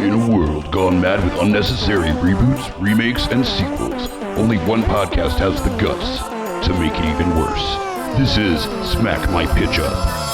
In a world gone mad with unnecessary reboots, remakes, and sequels, only one podcast has the guts to make it even worse. This is Smack My Pitch Up.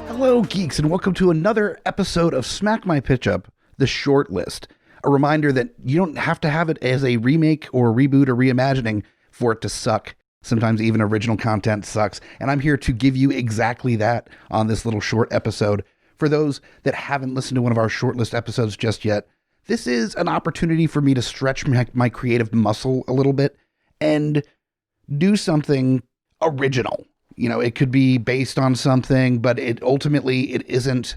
Hello, geeks, and welcome to another episode of Smack My Pitch Up, the short list. A reminder that you don't have to have it as a remake or reboot or reimagining for it to suck. Sometimes even original content sucks, and I'm here to give you exactly that on this little short episode. For those that haven't listened to one of our short list episodes just yet, this is an opportunity for me to stretch my creative muscle a little bit and do something original. You know, it could be based on something, but it isn't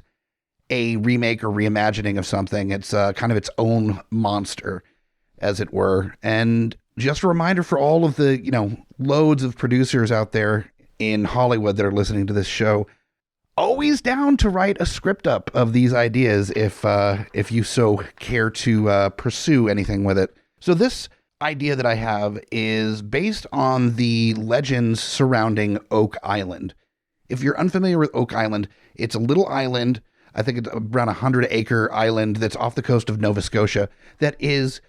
a remake or reimagining of something. It's kind of its own monster, as it were. And just a reminder for all of the, loads of producers out there in Hollywood that are listening to this show, always down to write a script up of these ideas if you so care to pursue anything with it. So this idea that I have is based on the legends surrounding Oak Island. If you're unfamiliar with Oak Island, it's a little island, I think it's around 100-acre island that's off the coast of Nova Scotia, that is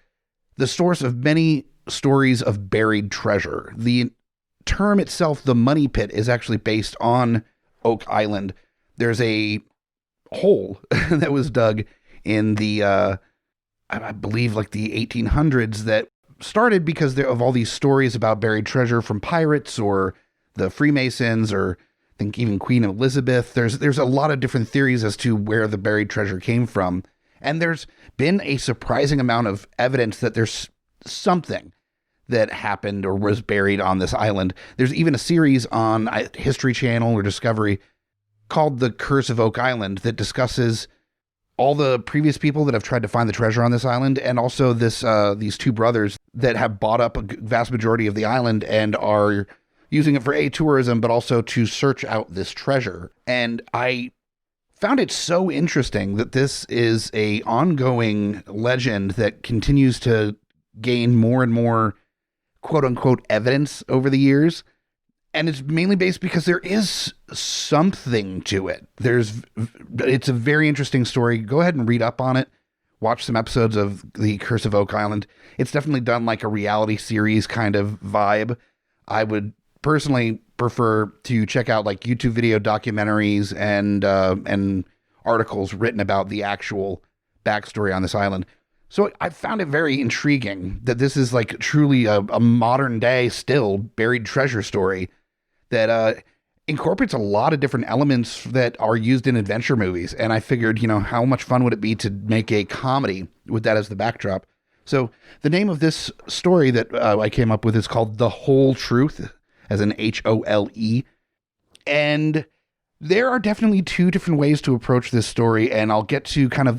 the source of many stories of buried treasure. The term itself, the money pit, is actually based on Oak Island. There's a hole that was dug in the, I believe, like the 1800s that started because of all these stories about buried treasure from pirates or the Freemasons, or I think even Queen Elizabeth. There's a lot of different theories as to where the buried treasure came from. And there's been a surprising amount of evidence that there's something that happened or was buried on this island. There's even a series on History Channel or Discovery called The Curse of Oak Island that discusses all the previous people that have tried to find the treasure on this island, and also these two brothers that have bought up a vast majority of the island and are using it for tourism, but also to search out this treasure. And I found it so interesting that this is a ongoing legend that continues to gain more and more quote unquote evidence over the years. And it's mainly based because there is something to it. It's a very interesting story. Go ahead and read up on it. Watch some episodes of The Curse of Oak Island. It's definitely done like a reality series kind of vibe. I would personally prefer to check out like YouTube video documentaries and articles written about the actual backstory on this island. So I found it very intriguing that this is like truly a modern day still buried treasure story that incorporates a lot of different elements that are used in adventure movies. And I figured, how much fun would it be to make a comedy with that as the backdrop? So the name of this story that I came up with is called The Whole Truth, as in Hole. And there are definitely two different ways to approach this story, and I'll get to kind of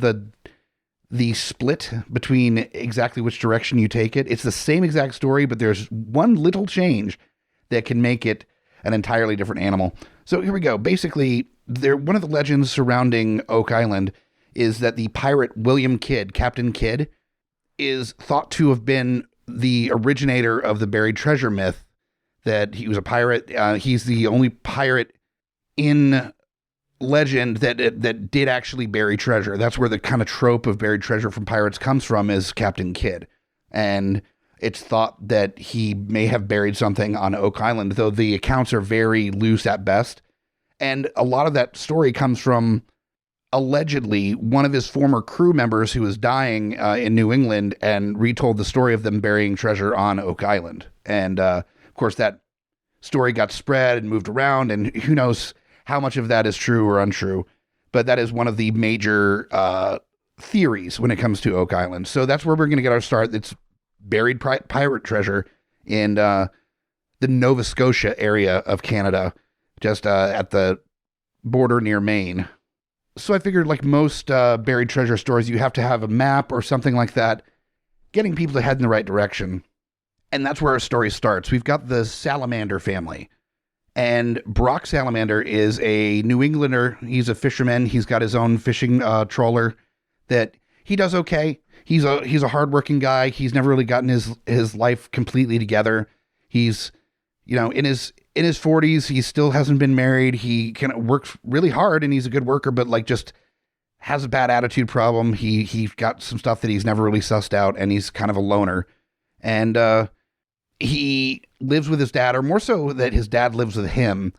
the split between exactly which direction you take it. It's the same exact story, but there's one little change that can make it an entirely different animal. So here we go. Basically, one of the legends surrounding Oak Island is that the pirate William Kidd, Captain Kidd, is thought to have been the originator of the buried treasure myth, that he was a pirate. He's the only pirate in legend that did actually bury treasure. That's where the kind of trope of buried treasure from pirates comes from, is Captain Kidd. And it's thought that he may have buried something on Oak Island, though the accounts are very loose at best. And a lot of that story comes from, allegedly, one of his former crew members who was dying in New England and retold the story of them burying treasure on Oak Island. And of course, that story got spread and moved around, and who knows how much of that is true or untrue. But that is one of the major theories when it comes to Oak Island. So that's where we're going to get our start. It's buried pirate treasure in the Nova Scotia area of Canada, just at the border near Maine. So I figured, like most buried treasure stories, you have to have a map or something like that, getting people to head in the right direction. And that's where our story starts. We've got the Salamander family. And Brock Salamander is a New Englander. He's a fisherman. He's got his own fishing trawler that he does okay. He's a hardworking guy. He's never really gotten his life completely together. He's, in his 40s. He still hasn't been married. He works really hard, and he's a good worker, but like just has a bad attitude problem. He's got some stuff that he's never really sussed out, and he's kind of a loner. And he lives with his dad, or more so that his dad lives with him.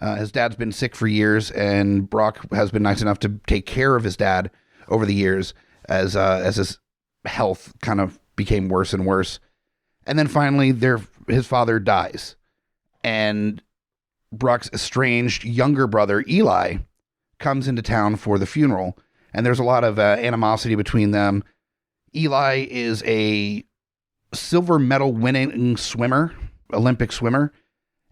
His dad's been sick for years, and Brock has been nice enough to take care of his dad over the years as his health kind of became worse and worse. And then finally, his father dies, and Brock's estranged younger brother, Eli, comes into town for the funeral, and there's a lot of animosity between them. Eli is a silver medal winning swimmer, Olympic swimmer,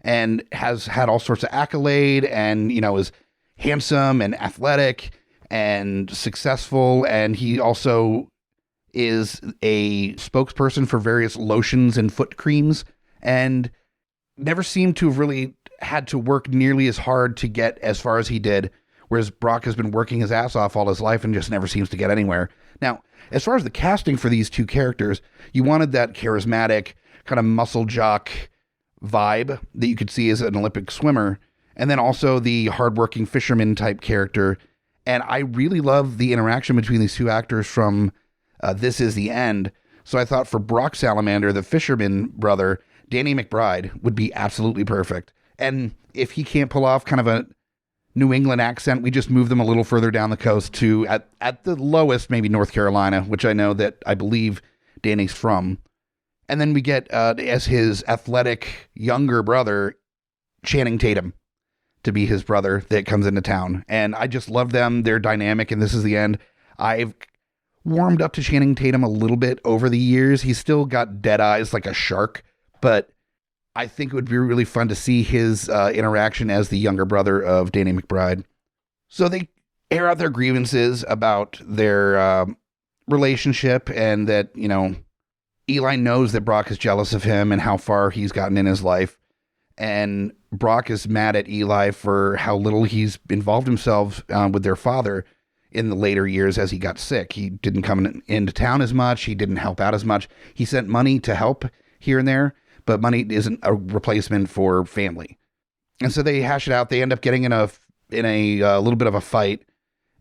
and has had all sorts of accolade, and is handsome and athletic and successful, and he also is a spokesperson for various lotions and foot creams, and never seemed to have really had to work nearly as hard to get as far as he did, whereas Brock has been working his ass off all his life and just never seems to get anywhere. Now, as far as the casting for these two characters, you wanted that charismatic, kind of muscle jock vibe that you could see as an Olympic swimmer, and then also the hardworking fisherman type character. And I really love the interaction between these two actors from This Is the End. So I thought for Brock Salamander, the fisherman brother, Danny McBride would be absolutely perfect. And if he can't pull off kind of a New England accent, we just move them a little further down the coast to, at the lowest, maybe North Carolina, which I believe Danny's from. And then we get, as his athletic younger brother, Channing Tatum, to be his brother that comes into town. And I just love them. They're dynamic, and This Is the End. I've warmed up to Channing Tatum a little bit over the years. He's still got dead eyes like a shark, but I think it would be really fun to see his interaction as the younger brother of Danny McBride. So they air out their grievances about their relationship, and that, Eli knows that Brock is jealous of him and how far he's gotten in his life. And Brock is mad at Eli for how little he's involved himself with their father in the later years as he got sick. He didn't come into town as much. He didn't help out as much. He sent money to help here and there, but money isn't a replacement for family. And so they hash it out. They end up getting in a little bit of a fight,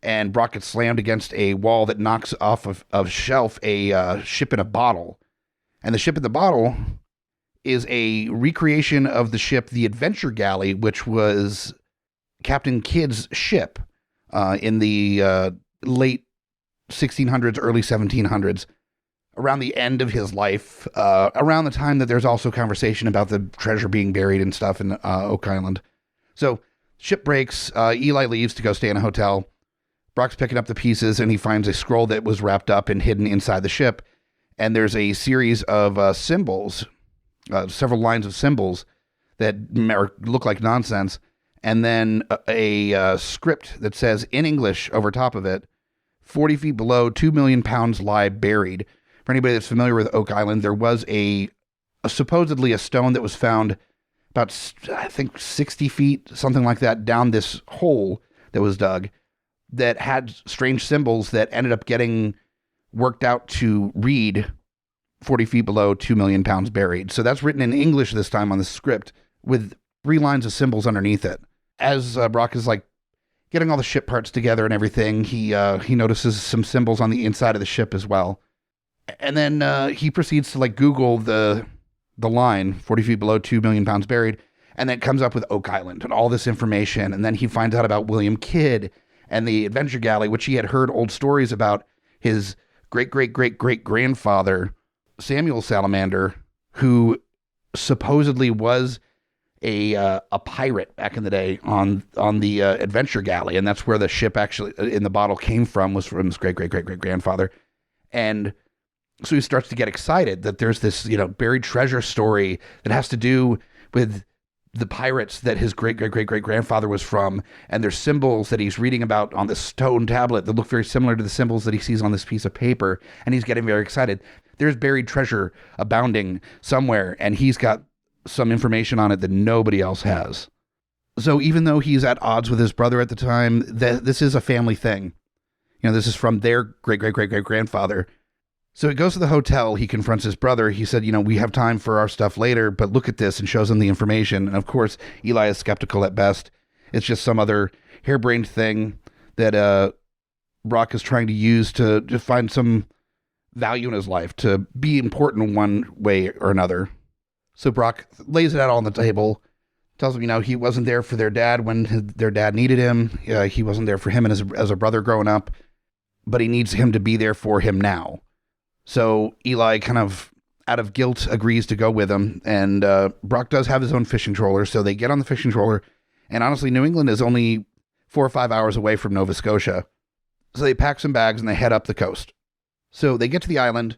and Brock gets slammed against a wall that knocks off of a shelf a ship in a bottle. And the ship in the bottle is a recreation of the ship, the Adventure Galley, which was Captain Kidd's ship in the late 1600s, early 1700s. Around the end of his life, around the time that there's also conversation about the treasure being buried and stuff in Oak Island. So ship breaks, Eli leaves to go stay in a hotel. Brock's picking up the pieces, and he finds a scroll that was wrapped up and hidden inside the ship. And there's a series of symbols, several lines of symbols that look like nonsense. And then a script that says in English over top of it, 40 feet below, 2 million pounds lie buried. For anybody that's familiar with Oak Island, there was supposedly a stone that was found about, I think, 60 feet, something like that, down this hole that was dug that had strange symbols that ended up getting worked out to read 40 feet below, 2 million pounds buried. So that's written in English this time on the script with 3 lines of symbols underneath it. As Brock is like getting all the ship parts together and everything, he notices some symbols on the inside of the ship as well. And then he proceeds to like Google the line 40 feet below, 2 million pounds buried, and then comes up with Oak Island and all this information. And then he finds out about William Kidd and the Adventure Galley, which he had heard old stories about his great-great-great-great-grandfather, Samuel Salamander, who supposedly was a pirate back in the day on the Adventure Galley. And that's where the ship actually in the bottle came from, was from his great-great-great-great-grandfather. And so he starts to get excited that there's this, buried treasure story that has to do with the pirates that his great-great-great-great-grandfather was from. And there's symbols that he's reading about on the stone tablet that look very similar to the symbols that he sees on this piece of paper. And he's getting very excited. There's buried treasure abounding somewhere, and he's got some information on it that nobody else has. So even though he's at odds with his brother at the time, this is a family thing. This is from their great-great-great-great-grandfather. So he goes to the hotel. He confronts his brother. He said, we have time for our stuff later, but look at this, and shows him the information. And of course, Eli is skeptical at best. It's just some other harebrained thing that Brock is trying to use to find some value in his life, to be important in one way or another. So Brock lays it out on the table, tells him, he wasn't there for their dad when their dad needed him. He wasn't there for him and as a brother growing up, but he needs him to be there for him now. So Eli, kind of out of guilt, agrees to go with him. And Brock does have his own fishing trawler, so they get on the fishing trawler. And honestly, New England is only 4 or 5 hours away from Nova Scotia. So they pack some bags and they head up the coast. So they get to the island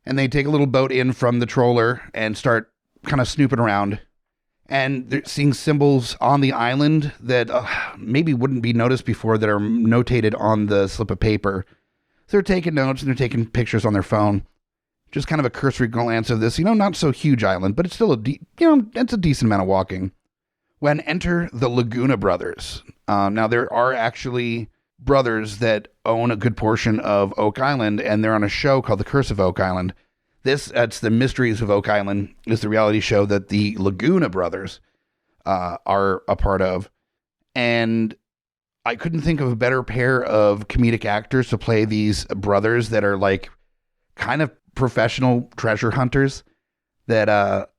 and they take a little boat in from the trawler and start kind of snooping around. And they're seeing symbols on the island that maybe wouldn't be noticed before, that are notated on the slip of paper. So they're taking notes and they're taking pictures on their phone. Just kind of a cursory glance of this, not so huge island, but it's still it's a decent amount of walking. When enter the Laguna brothers. Now there are actually brothers that own a good portion of Oak Island, and they're on a show called The Curse of Oak Island. It's the Mysteries of Oak Island, is the reality show that the Laguna brothers are a part of. And I couldn't think of a better pair of comedic actors to play these brothers that are like kind of professional treasure hunters, that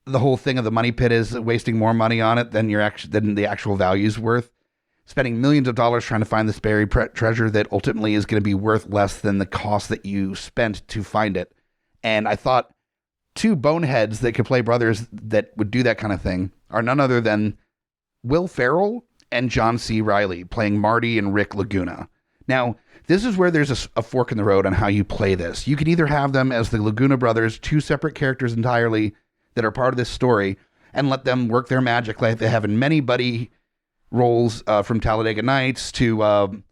the whole thing of the money pit is wasting more money on it than the actual value's worth. Spending millions of dollars trying to find this buried treasure that ultimately is going to be worth less than the cost that you spent to find it. And I thought two boneheads that could play brothers that would do that kind of thing are none other than Will Ferrell and John C. Reilly, playing Marty and Rick Laguna. Now, this is where there's a fork in the road on how you play this. You can either have them as the Laguna brothers, two separate characters entirely that are part of this story, and let them work their magic like they have in many buddy roles, from Talladega Nights to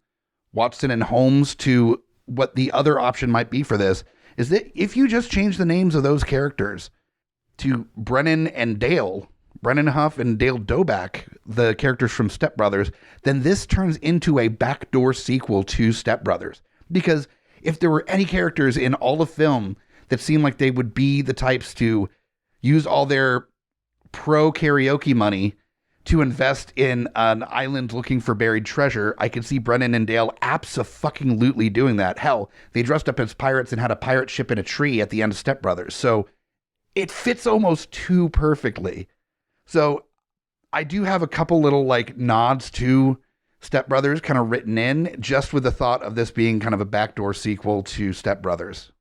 Watson and Holmes, to what the other option might be for this, is that if you just change the names of those characters to Brennan and Dale, Brennan Huff and Dale Doback, the characters from Step Brothers, then this turns into a backdoor sequel to Step Brothers. Because if there were any characters in all of film that seemed like they would be the types to use all their pro karaoke money to invest in an island looking for buried treasure, I could see Brennan and Dale abso-fucking-lutely doing that. Hell, they dressed up as pirates and had a pirate ship in a tree at the end of Step Brothers. So it fits almost too perfectly. So I do have a couple little nods to Step Brothers kind of written in, just with the thought of this being kind of a backdoor sequel to Step Brothers.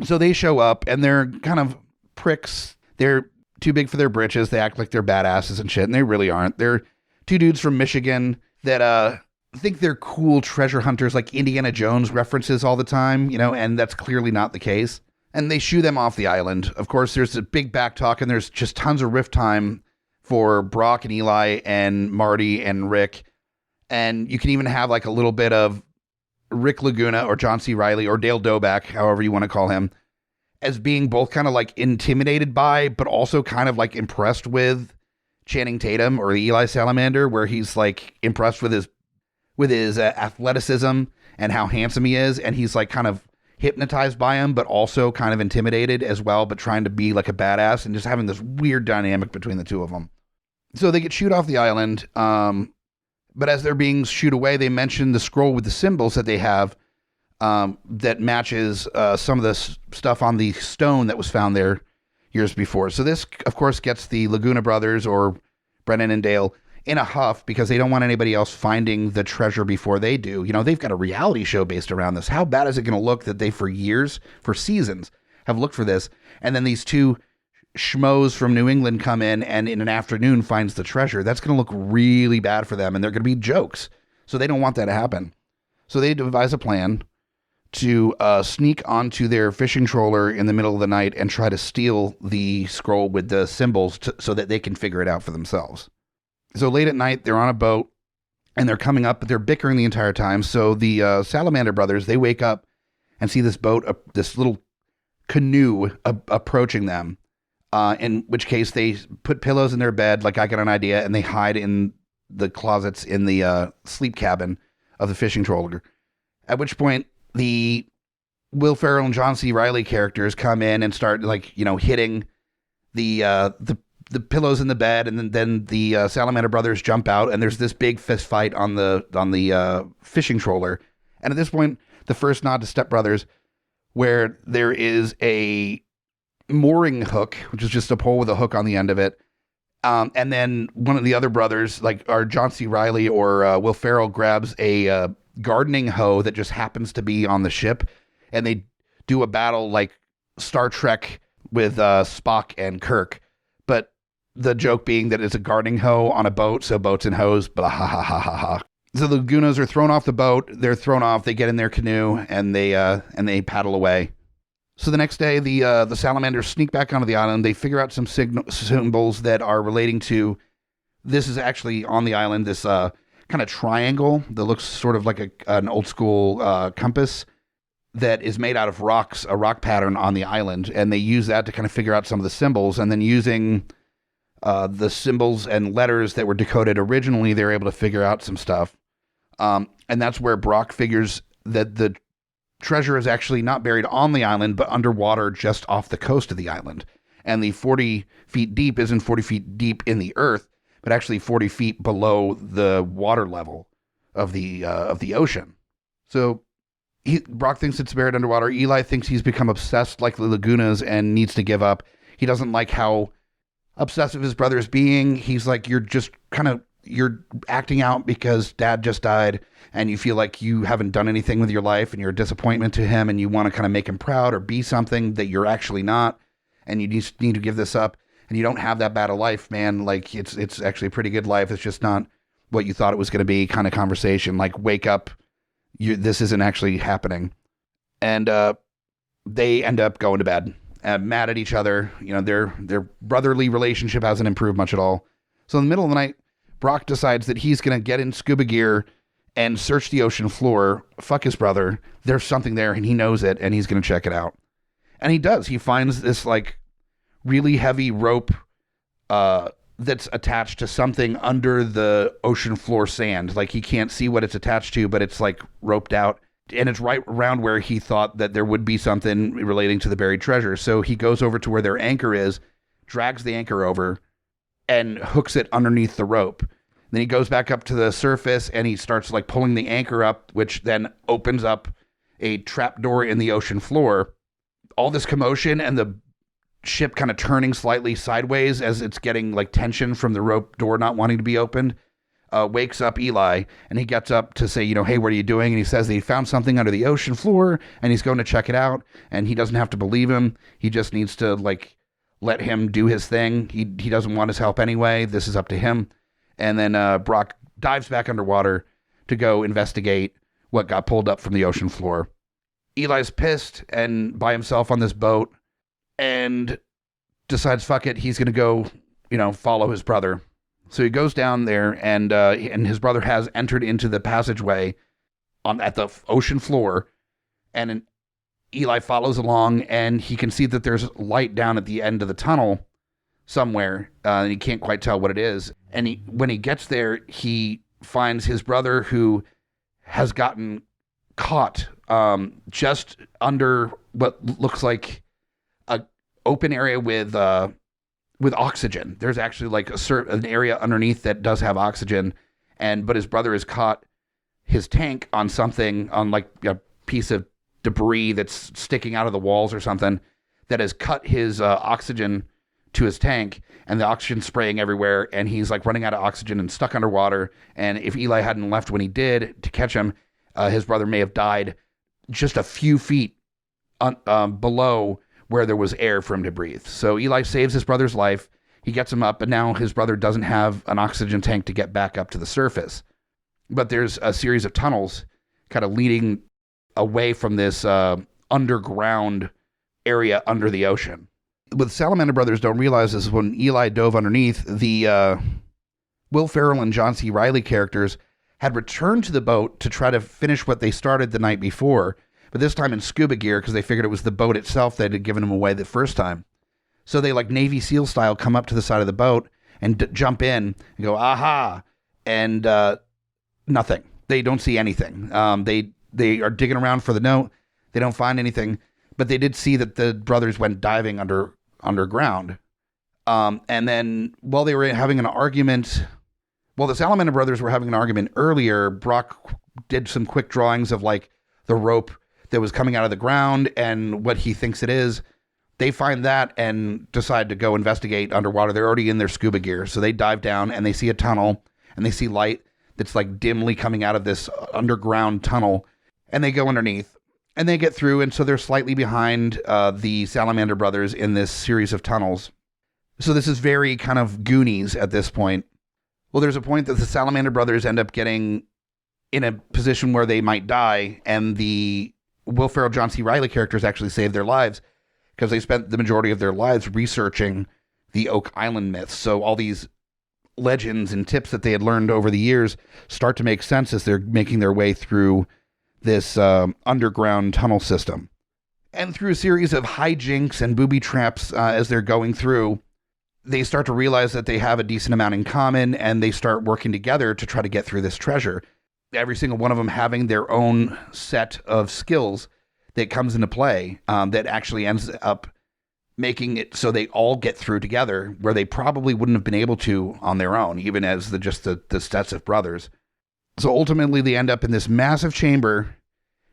So they show up and they're kind of pricks. They're too big for their britches. They act like they're badasses and shit, and they really aren't. They're two dudes from Michigan that think they're cool treasure hunters, like Indiana Jones references all the time, and that's clearly not the case. And they shoo them off the island. Of course, there's a big back talk, and there's just tons of riff time for Brock and Eli and Marty and Rick. And you can even have a little bit of Rick Laguna or John C. Reilly or Dale Doback, however you want to call him, as being both kind of intimidated by, but also kind of impressed with Channing Tatum or Eli Salamander, where he's impressed with his athleticism and how handsome he is. And he's kind of hypnotized by him, but also kind of intimidated as well, but trying to be a badass, and just having this weird dynamic between the two of them. So they get shooed off the island. But as they're being shooed away, they mention the scroll with the symbols that they have, that matches some of the stuff on the stone that was found there years before. So this, of course, gets the Laguna brothers, or Brennan and Dale, in a huff, because they don't want anybody else finding the treasure before they do. They've got a reality show based around this. How bad is it going to look that they, for years, for seasons, have looked for this, and then these two schmoes from New England come in and in an afternoon finds the treasure? That's going to look really bad for them, and they're going to be jokes. So they don't want that to happen. So they devise a plan to sneak onto their fishing trawler in the middle of the night and try to steal the scroll with the symbols so that they can figure it out for themselves. So late at night, they're on a boat and they're coming up, but they're bickering the entire time. So the Salamander brothers, they wake up and see this boat, this little canoe approaching them. in which case they put pillows in their bed, like I got an idea, and they hide in the closets in the sleep cabin of the fishing trawler. At which point, the Will Ferrell and John C. Reilly characters come in and start, like, you know, hitting the pillows in the bed, and then the Salamander brothers jump out, and there's this big fist fight on the fishing trawler. And at this point, the first nod to Step Brothers, where there is a mooring hook, which is just a pole with a hook on the end of it. And then one of the other brothers, like our John C. Reilly or Will Ferrell, grabs a gardening hoe that just happens to be on the ship, and they do a battle like Star Trek with Spock and Kirk. But the joke being that it's a gardening hoe on a boat, so boats and hoes, blah, ha, ha, ha, ha, ha. So the Lagunas are thrown off the boat, they're thrown off, they get in their canoe, and they paddle away. So the next day, the Salamanders sneak back onto the island. They figure out some symbols that are relating to, this is actually on the island, this kind of triangle that looks sort of like an old school compass that is made out of rocks, a rock pattern on the island. And they use that to kind of figure out some of the symbols. And then using the symbols and letters that were decoded originally, they're able to figure out some stuff. And that's where Brock figures that the treasure is actually not buried on the island, but underwater just off the coast of the island. And the 40 feet deep isn't 40 feet deep in the earth, but actually 40 feet below the water level of the ocean. So Brock thinks it's buried underwater. Eli thinks he's become obsessed like the Lagunas and needs to give up. He doesn't like how obsessive his brother is being. He's like, you're acting out because dad just died and you feel like you haven't done anything with your life and you're a disappointment to him and you want to kind of make him proud or be something that you're actually not. And you just need to give this up, and you don't have that bad a life, man. Like it's actually a pretty good life. It's just not what you thought it was going to be kind of conversation. Like, wake up. This isn't actually happening. And they end up going to bed, mad at each other. You know, their brotherly relationship hasn't improved much at all. So in the middle of the night, Brock decides that he's going to get in scuba gear and search the ocean floor, fuck his brother. There's something there, and he knows it, and he's going to check it out. And he does. He finds this, like, really heavy rope that's attached to something under the ocean floor sand. Like, he can't see what it's attached to, but it's, like, roped out. And it's right around where he thought that there would be something relating to the buried treasure. So he goes over to where their anchor is, drags the anchor over, and hooks it underneath the rope. Then he goes back up to the surface and he starts like pulling the anchor up, which then opens up a trapdoor in the ocean floor. All this commotion and the ship kind of turning slightly sideways as it's getting like tension from the rope door not wanting to be opened, wakes up Eli, and he gets up to say, you know, hey, what are you doing? And he says that he found something under the ocean floor and he's going to check it out, and he doesn't have to believe him. He just needs to like let him do his thing. He doesn't want his help anyway. This is up to him. And then Brock dives back underwater to go investigate what got pulled up from the ocean floor. Eli's pissed and by himself on this boat and decides, fuck it, he's going to go, you know, follow his brother. So he goes down there, and his brother has entered into the passageway at the ocean floor, and Eli follows along, and he can see that there's light down at the end of the tunnel somewhere, and he can't quite tell what it is. And when he gets there, he finds his brother, who has gotten caught just under what looks like a open area with oxygen. There's actually like an area underneath that does have oxygen, but his brother has caught his tank on something, on like a piece of debris that's sticking out of the walls or something, that has cut his oxygen to his tank, and the oxygen's spraying everywhere, and he's like running out of oxygen and stuck underwater. And if Eli hadn't left when he did to catch him, his brother may have died just a few feet below where there was air for him to breathe. So Eli saves his brother's life. He gets him up, and now his brother doesn't have an oxygen tank to get back up to the surface. But there's a series of tunnels kind of leading away from this underground area under the ocean. What Salamander brothers don't realize is when Eli dove underneath, the Will Ferrell and John C. Reilly characters had returned to the boat to try to finish what they started the night before, but this time in scuba gear, because they figured it was the boat itself that had given them away the first time. So they, like Navy SEAL style, come up to the side of the boat and jump in and go, aha, and nothing. They don't see anything. They are digging around for the note. They don't find anything, but they did see that the brothers went diving underground. And then while they were having an argument, while the Salamander brothers were having an argument earlier, Brock did some quick drawings of like the rope that was coming out of the ground and what he thinks it is. They find that and decide to go investigate underwater. They're already in their scuba gear. So they dive down and they see a tunnel and they see light that's like dimly coming out of this underground tunnel, and they go underneath and they get through. And so they're slightly behind the Salamander brothers in this series of tunnels. So this is very kind of Goonies at this point. Well, there's a point that the Salamander brothers end up getting in a position where they might die, and the Will Ferrell, John C. Reilly characters actually save their lives because they spent the majority of their lives researching the Oak Island myths. So all these legends and tips that they had learned over the years start to make sense as they're making their way through this underground tunnel system. And through a series of hijinks and booby traps as they're going through, they start to realize that they have a decent amount in common, and they start working together to try to get through this treasure. Every single one of them having their own set of skills that comes into play that actually ends up making it so they all get through together, where they probably wouldn't have been able to on their own, even as the sets of brothers. So ultimately they end up in this massive chamber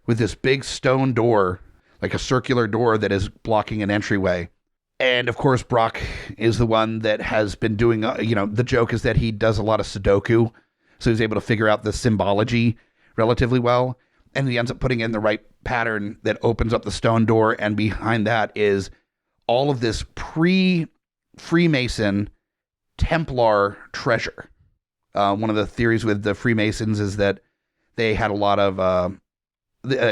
with this big stone door, like a circular door that is blocking an entryway. And of course, Brock is the one that has been doing, the joke is that he does a lot of Sudoku. So he's able to figure out the symbology relatively well. And he ends up putting in the right pattern that opens up the stone door. And behind that is all of this pre-Freemason Templar treasure. One of the theories with the Freemasons is that they had a lot of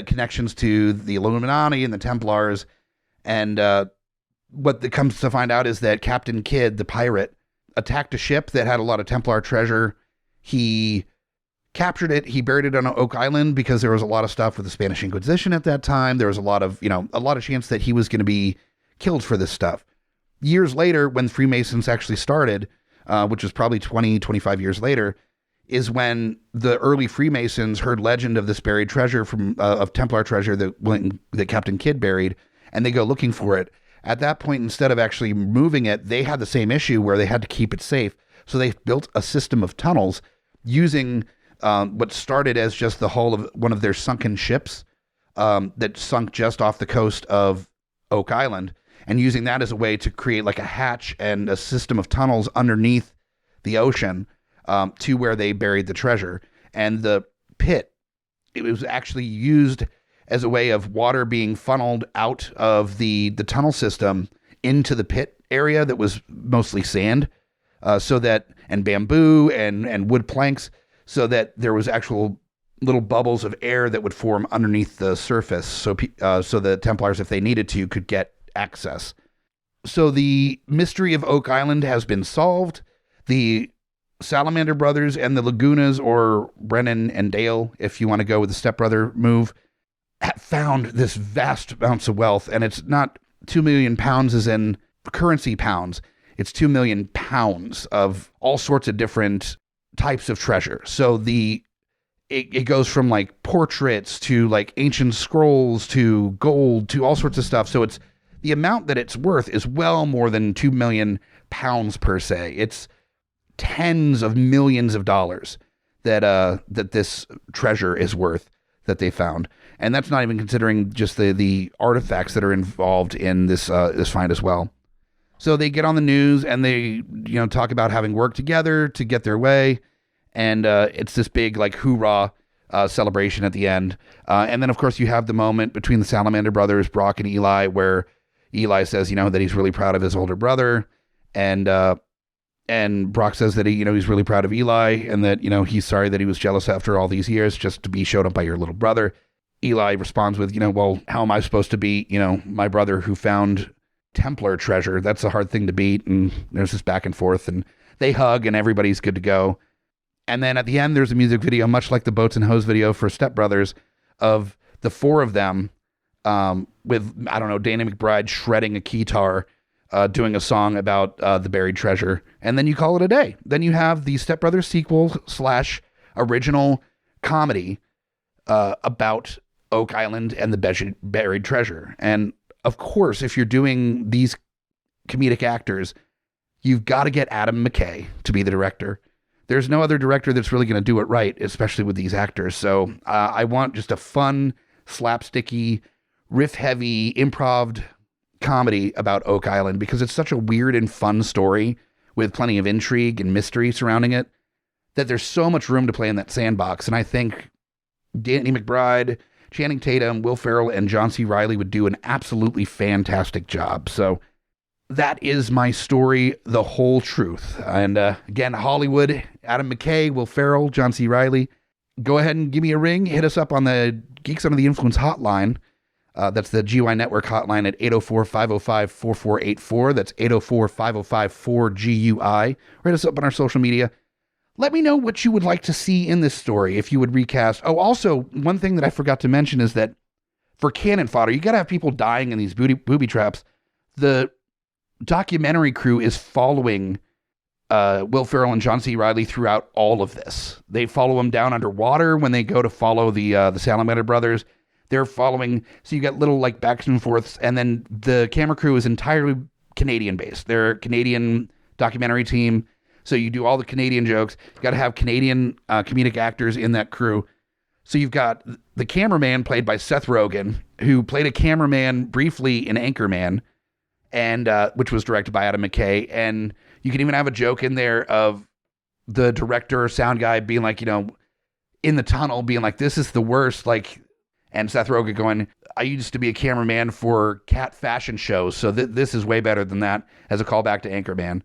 connections to the Illuminati and the Templars. And what it comes to find out is that Captain Kidd, the pirate, attacked a ship that had a lot of Templar treasure. He captured it. He buried it on Oak Island because there was a lot of stuff with the Spanish Inquisition at that time. There was a lot of chance that he was going to be killed for this stuff. Years later, when Freemasons actually started, which was probably 20, 25 years later, is when the early Freemasons heard legend of this buried treasure of Templar treasure that Captain Kidd buried, and they go looking for it. At that point, instead of actually moving it, they had the same issue where they had to keep it safe. So they built a system of tunnels using what started as just the hull of one of their sunken ships that sunk just off the coast of Oak Island, and using that as a way to create like a hatch and a system of tunnels underneath the ocean to where they buried the treasure. And the pit, it was actually used as a way of water being funneled out of the tunnel system into the pit area that was mostly sand, and bamboo and wood planks, so that there was actual little bubbles of air that would form underneath the surface. So the Templars, if they needed to, could get access. So the mystery of Oak Island has been solved. The Salamander brothers and the Lagunas, or Brennan and Dale, if you want to go with the stepbrother move, have found this vast amounts of wealth. And it's not 2 million pounds as in currency pounds. It's 2 million pounds of all sorts of different types of treasure. So it goes from like portraits to like ancient scrolls to gold to all sorts of stuff. So it's the amount that it's worth is well more than 2 million pounds per se. It's tens of millions of dollars that this treasure is worth that they found. And that's not even considering just the artifacts that are involved in this find as well. So they get on the news and they talk about having worked together to get their way. And it's this big like hoorah celebration at the end. And then of course you have the moment between the Salamander brothers, Brock and Eli, where Eli says, that he's really proud of his older brother. And Brock says that he's really proud of Eli, and that, he's sorry that he was jealous after all these years just to be showed up by your little brother. Eli responds with, well, how am I supposed to be, my brother who found Templar treasure? That's a hard thing to beat. And there's this back and forth, and they hug and everybody's good to go. And then at the end, there's a music video, much like the Boats and Hose video for Step Brothers, of the four of them with, Danny McBride shredding a guitar doing a song about the buried treasure, and then you call it a day. Then you have the Step Brothers sequel / original comedy about Oak Island and the buried treasure. And of course, if you're doing these comedic actors, you've got to get Adam McKay to be the director. There's no other director that's really going to do it right, especially with these actors. So I want just a fun, slapsticky, riff-heavy, improv comedy about Oak Island, because it's such a weird and fun story with plenty of intrigue and mystery surrounding it that there's so much room to play in that sandbox. And I think Danny McBride, Channing Tatum, Will Ferrell, and John C. Reilly would do an absolutely fantastic job. So that is my story, the whole truth. And again, Hollywood, Adam McKay, Will Ferrell, John C. Reilly. Go ahead and give me a ring. Hit us up on the Geeks Under the Influence hotline. That's the GUI Network hotline at 804-505-4484. That's 804-505-4GUI. Or hit us up on our social media. Let me know what you would like to see in this story, if you would recast. Oh, also, one thing that I forgot to mention is that for cannon fodder, you got to have people dying in these booby traps. The documentary crew is following Will Ferrell and John C. Reilly throughout all of this. They follow him down underwater when they go to follow the Salamander brothers. They're following, so you got little like backs and forths, and then the camera crew is entirely Canadian based. They're a Canadian documentary team, so you do all the Canadian jokes. You got to have Canadian comedic actors in that crew. So you've got the cameraman played by Seth Rogen, who played a cameraman briefly in Anchorman, and which was directed by Adam McKay. And you can even have a joke in there of the director or sound guy being like, in the tunnel being like, this is the worst. Like, and Seth Rogen going, I used to be a cameraman for cat fashion shows, so this is way better than that, as a callback to Anchorman.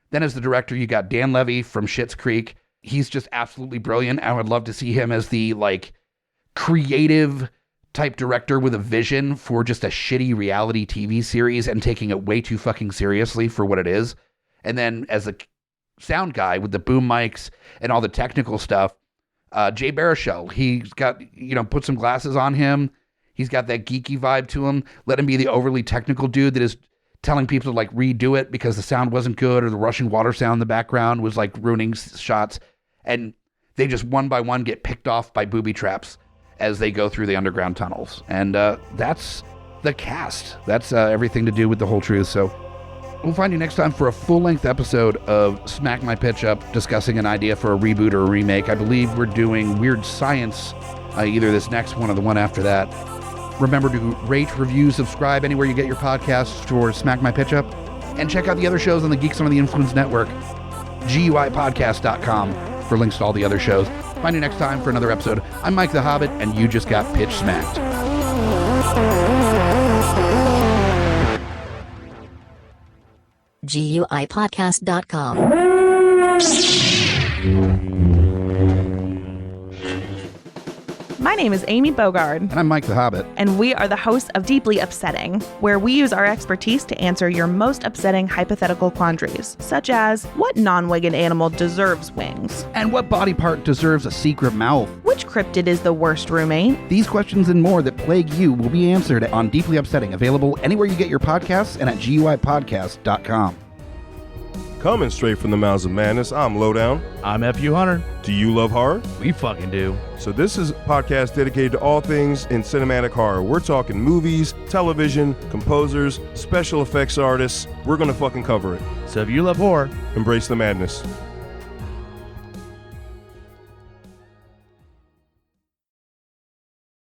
Then as the director, you got Dan Levy from Schitt's Creek. He's just absolutely brilliant. I would love to see him as the like creative type director with a vision for just a shitty reality TV series and taking it way too fucking seriously for what it is. And then as the sound guy with the boom mics and all the technical stuff, Jay Baruchel, he's got, put some glasses on him. He's got that geeky vibe to him. Let him be the overly technical dude that is telling people to like redo it because the sound wasn't good, or the rushing water sound in the background was like ruining shots. And they just one by one get picked off by booby traps as they go through the underground tunnels. And that's the cast. That's everything to do with the whole truth. So we'll find you next time for a full-length episode of Smack My Pitch Up, discussing an idea for a reboot or a remake. I believe we're doing Weird Science, either this next one or the one after that. Remember to rate, review, subscribe anywhere you get your podcasts for Smack My Pitch Up. And check out the other shows on the Geeks Under the Influence Network, GUIPodcast.com, for links to all the other shows. Find you next time for another episode. I'm Mike the Hobbit, and you just got pitch smacked. GUIPodcast.com. My name is Amy Bogard. And I'm Mike the Hobbit. And we are the hosts of Deeply Upsetting, where we use our expertise to answer your most upsetting hypothetical quandaries, such as, what non-winged animal deserves wings? And what body part deserves a secret mouth? Which cryptid is the worst roommate? These questions and more that plague you will be answered on Deeply Upsetting, available anywhere you get your podcasts and at GUIPodcast.com. Coming straight from the mouths of madness, I'm Lowdown. I'm F.U. Hunter. Do you love horror? We fucking do. So this is a podcast dedicated to all things in cinematic horror. We're talking movies, television, composers, special effects artists. We're going to fucking cover it. So if you love horror, embrace the madness.